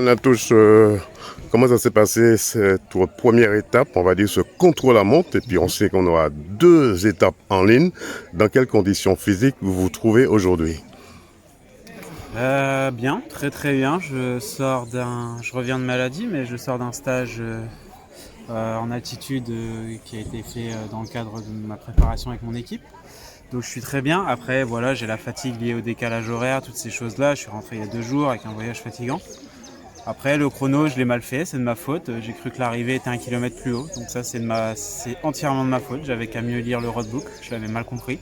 Anatouche, comment ça s'est passé cette première étape, on va dire ce contre-la-montre, et puis on sait qu'on aura 2 étapes en ligne. Dans quelles conditions physiques vous vous trouvez aujourd'hui? Bien, très très bien. Je reviens de maladie, mais je sors d'un stage en altitude qui a été fait dans le cadre de ma préparation avec mon équipe. Donc je suis très bien. Après, voilà, j'ai la fatigue liée au décalage horaire, toutes ces choses-là. Je suis rentré il y a 2 jours avec un voyage fatigant. Après, le chrono, je l'ai mal fait, c'est de ma faute. J'ai cru que l'arrivée était 1 kilomètre plus haut. Donc ça, c'est entièrement de ma faute. J'avais qu'à mieux lire le roadbook, je l'avais mal compris.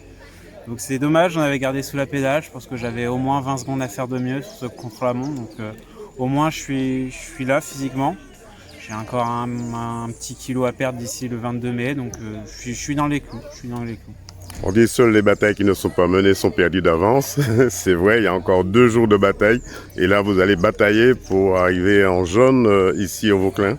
Donc c'est dommage, j'en avais gardé sous la pédale. Je pense que j'avais au moins 20 secondes à faire de mieux sur ce contre-la-montre. Donc au moins, je suis là physiquement. J'ai encore un petit kilo à perdre d'ici le 22 mai. Donc je suis dans les clous. Je suis dans les clous. On dit seules les batailles qui ne sont pas menées sont perdues d'avance. C'est vrai, il y a encore 2 jours de bataille. Et là, vous allez batailler pour arriver en jaune ici au Vauclin.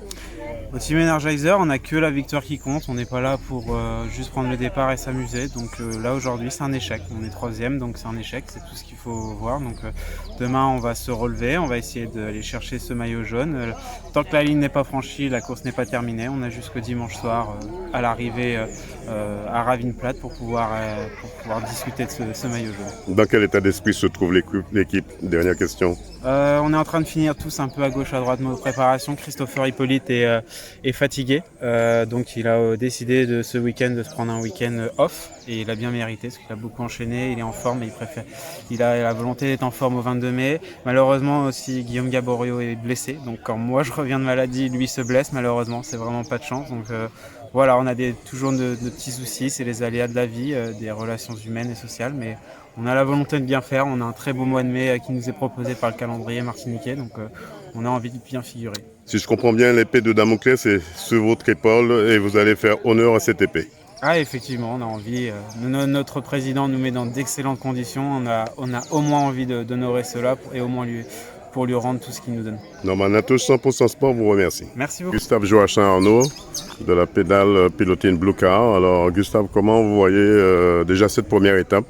Au Team Energizer, on n'a que la victoire qui compte. On n'est pas là pour juste prendre le départ et s'amuser. Donc là, aujourd'hui, c'est un échec. On est 3e, donc c'est un échec. C'est tout ce qu'il faut voir. Donc demain, on va se relever. On va essayer d'aller chercher ce maillot jaune. Tant que la ligne n'est pas franchie, la course n'est pas terminée. On a jusqu'au dimanche soir à l'arrivée à Ravine-Plate pour pouvoir discuter de ce maillot jaune. Dans quel état d'esprit se trouve l'équipe? Dernière question. On est en train de finir tous un peu à gauche, à droite nos préparations. Christopher Hippolyte est fatigué, donc il a décidé de ce week-end de se prendre un week-end off et il a bien mérité parce qu'il a beaucoup enchaîné, il est en forme et il a la volonté d'être en forme au 22 mai. Malheureusement aussi Guillaume Gaborio est blessé, donc quand moi je reviens de maladie, lui se blesse malheureusement, c'est vraiment pas de chance. Donc voilà, on a toujours de petits soucis, c'est les aléas de la vie, des relations humaines et sociales, mais on a la volonté de bien faire. On a un très beau mois de mai qui nous est proposé par le calendrier martiniquais, donc on a envie de bien figurer. Si je comprends bien, l'épée de Damoclès est sur votre épaule et vous allez faire honneur à cette épée. Ah, effectivement, on a envie. Notre président nous met dans d'excellentes conditions. On a au moins envie d'honorer cela et au moins pour lui rendre tout ce qu'il nous donne. Norman Natouche, 100% Sport vous remercie. Merci beaucoup. Gustave Joachim Arnaud de la pédale Pilotine Blue Car. Alors Gustave, comment vous voyez déjà cette première étape?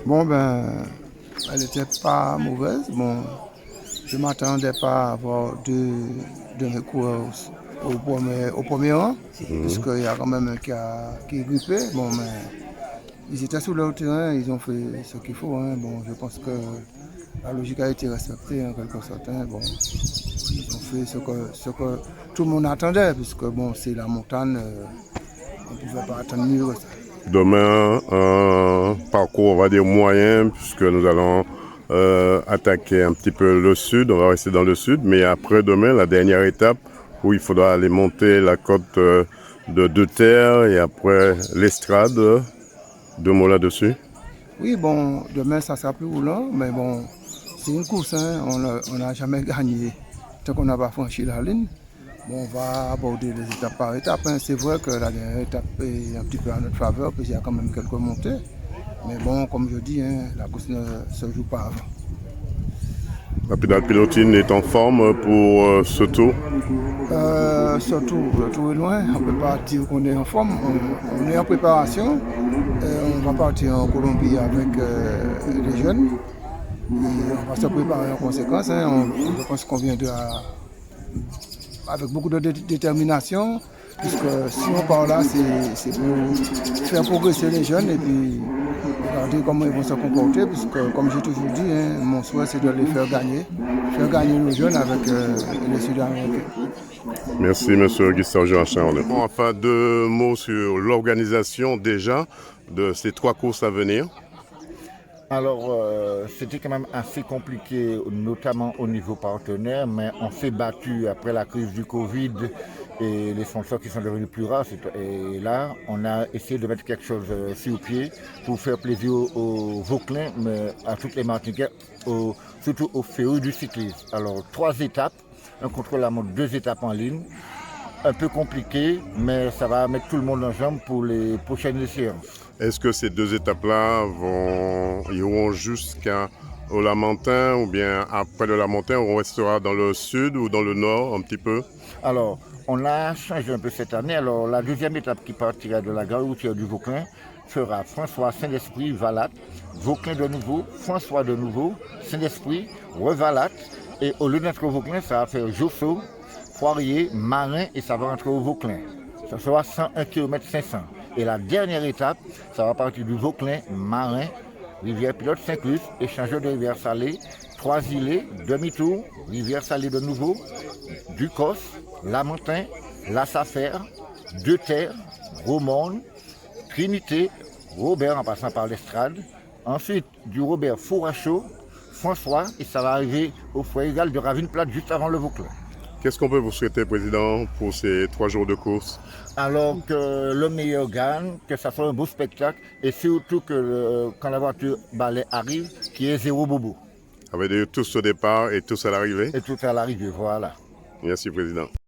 Bon, elle n'était pas mauvaise. Bon, je ne m'attendais pas à avoir deux recours au premier rang, puisqu'il y a quand même un qui est grippé. Bon, mais ils étaient sur le terrain, ils ont fait ce qu'il faut. Hein. Bon, je pense que la logique a été respectée en quelque sorte. Hein. Bon, ils ont fait ce que tout le monde attendait, puisque bon, c'est la montagne, on ne pouvait pas attendre mieux que ça. Demain, un parcours, on va dire, moyen, puisque nous allons attaquer un petit peu le sud. On va rester dans le sud, mais après demain, la dernière étape où il faudra aller monter la côte de Deux Terres et après l'Estrade. 2 mots là-dessus. Oui, bon, demain, ça sera plus roulant, mais bon, c'est une course. Hein. On n'a jamais gagné tant qu'on n'a pas franchi la ligne. Bon, on va aborder les étapes par étapes. Hein. C'est vrai que la dernière étape est un petit peu en notre faveur, parce qu'il y a quand même quelques montées. Mais bon, comme je dis, hein, la course ne se joue pas avant. La pédale Pilotine est en forme pour ce tour. Le tour est loin. On ne peut pas dire qu'on est en forme. On est en préparation. On va partir en Colombie avec les jeunes. Et on va se préparer en conséquence. Hein. Je pense qu'on vient avec beaucoup de détermination, puisque si on part là, c'est pour faire progresser les jeunes et puis regarder comment ils vont se comporter, puisque comme j'ai toujours dit, hein, mon souhait c'est de les faire gagner nos jeunes avec les Sud-Américains. Merci monsieur Gustave Joachim. Enfin, 2 mots sur l'organisation déjà de ces 3 courses à venir. Alors, c'était quand même assez compliqué, notamment au niveau partenaire, mais on s'est battu après la crise du Covid et les sponsors qui sont devenus plus rares. Et là, on a essayé de mettre quelque chose sur pied pour faire plaisir aux Vauclins, mais à toutes les Martiniquais, surtout aux férus du cyclisme. Alors, 3 étapes, un contre-la-montre, 2 étapes en ligne. Un peu compliqué, mais ça va mettre tout le monde en jambe pour les prochaines séances. Est-ce que ces 2 étapes-là iront jusqu'à Lamentin ou bien après le Lamentin, on restera dans le sud ou dans le nord un petit peu? Alors, on a changé un peu cette année. Alors, la 2e étape qui partira de la gare routière du Vauclin sera François, Saint-Esprit, Valatte, Vauclin de nouveau, François de nouveau, Saint-Esprit, Revalate Et au lieu d'être au Vauclin, ça va faire Josso, Poirier, Marin et ça va rentrer au Vauclin. Ça sera 101 km 500. Et la dernière étape, ça va partir du Vauclin, Marin, Rivière-Pilote, Saint-Clus, échangeur de Rivière-Salée, Trois-Îlets, demi-tour, Rivière-Salée de nouveau, Ducos, Lamentin, La Safère, Deux-Terres, Romone, Trinité, Robert en passant par l'Estrade. Ensuite, du Robert Fourachot, François, et ça va arriver au foyer égal de Ravine-Plate juste avant le Vauclin. Qu'est-ce qu'on peut vous souhaiter, Président, pour ces 3 jours de course? Alors que le meilleur gagne, que ça soit un beau spectacle et surtout que quand la voiture balai arrive, qu'il y ait 0 bobo. Avec tous au départ et tous à l'arrivée. Et tout à l'arrivée, voilà. Merci, Président.